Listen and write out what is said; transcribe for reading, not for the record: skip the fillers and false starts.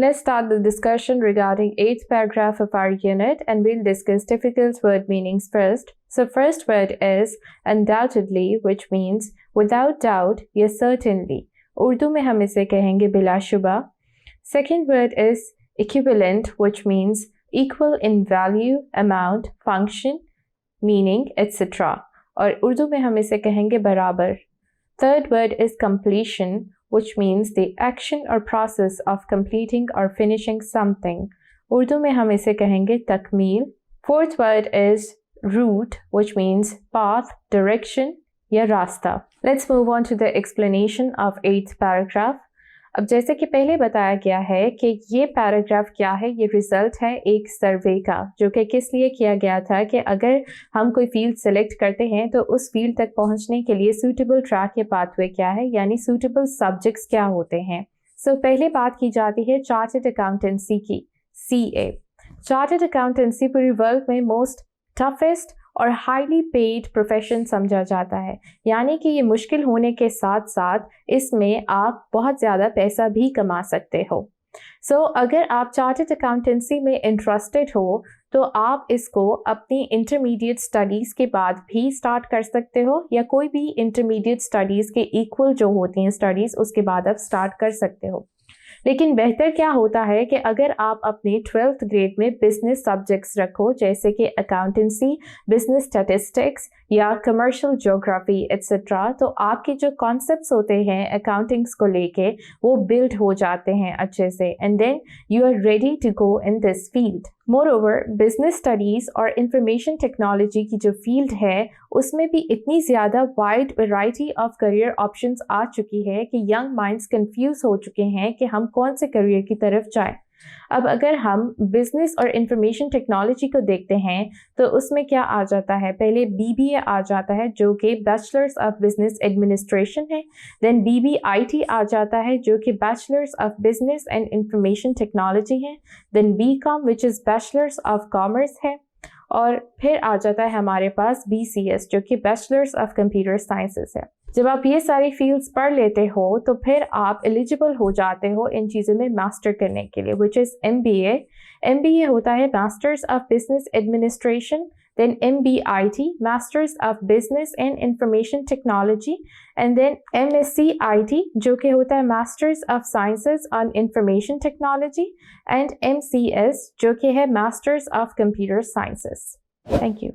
Let's start the discussion regarding 8th paragraph of our unit, and we'll discuss difficult word meanings first. So first word is undoubtedly, which means without doubt या certainly. Urdu में हम इसे कहेंगे बिलाशुबा. Second word is equivalent, which means equal in value, amount, function, meaning, etc. और उर्दू में हम इसे कहेंगे बराबर. Third word is completion, which means the action or process of completing or finishing something. Urdu में हम इसे कहेंगे तकमील. Fourth word is route, which means path, direction या रास्ता. Let's move on to the explanation of 8th paragraph. अब जैसे कि पहले बताया गया है कि ये पैराग्राफ क्या है, ये रिजल्ट है एक सर्वे का, जो कि किस लिए किया गया था कि अगर हम कोई फील्ड सेलेक्ट करते हैं तो उस फील्ड तक पहुंचने के लिए सूटेबल ट्रैक या पाथवे क्या है, यानी सूटेबल सब्जेक्ट्स क्या होते हैं. सो पहले बात की जाती है चार्टर्ड अकाउंटेंसी की, CA. चार्टर्ड अकाउंटेंसी पूरी वर्ल्ड में मोस्ट टफेस्ट और हाईली पेड प्रोफेशन समझा जाता है, यानी कि ये मुश्किल होने के साथ साथ इसमें आप बहुत ज़्यादा पैसा भी कमा सकते हो. सो अगर आप चार्टर्ड अकाउंटेंसी में इंटरेस्टेड हो तो आप इसको अपनी इंटरमीडिएट स्टडीज़ के बाद भी स्टार्ट कर सकते हो, या कोई भी इंटरमीडिएट स्टडीज़ के इक्वल जो होती हैं स्टडीज़ उसके बाद आप स्टार्ट कर सकते हो. लेकिन बेहतर क्या होता है कि अगर आप अपने 12th ग्रेड में बिजनेस सब्जेक्ट्स रखो, जैसे कि अकाउंटेंसी, बिजनेस स्टैटिस्टिक्स या कमर्शियल ज्योग्राफी एट्सेट्रा, तो आपके जो कॉन्सेप्ट्स होते हैं अकाउंटिंग्स को लेके वो बिल्ड हो जाते हैं अच्छे से, and then you are ready to go in this field. Moreover business studies और इंफॉर्मेशन टेक्नोलॉजी की जो फील्ड है उसमें भी इतनी ज़्यादा wide variety of career options आ चुकी है कि यंग माइंड्स कंफ्यूज हो चुके हैं कि हम कौन से करियर की तरफ जाएं. अब अगर हम बिजनेस और इंफॉर्मेशन टेक्नोलॉजी को देखते हैं तो उसमें क्या आ जाता है, पहले BBA आ जाता है जो कि बैचलर्स ऑफ बिजनेस एडमिनिस्ट्रेशन है. देन BBIT आ जाता है जो कि bachelors of business and information technology है. Then BCom which is bachelors of commerce है. और फिर आ जाता है हमारे पास BCS जो कि बैचलर्स ऑफ कंप्यूटर साइंसेस है. जब आप ये सारी फील्ड्स पढ़ लेते हो तो फिर आप एलिजिबल हो जाते हो इन चीज़ों में मास्टर करने के लिए, विच इज़ MBA. MBA होता है masters of business administration. Then MBIT, masters of business and information technology. And then MSCIT जो कि होता है masters of sciences on information technology. And MCS जो कि है masters of computer sciences. Thank you.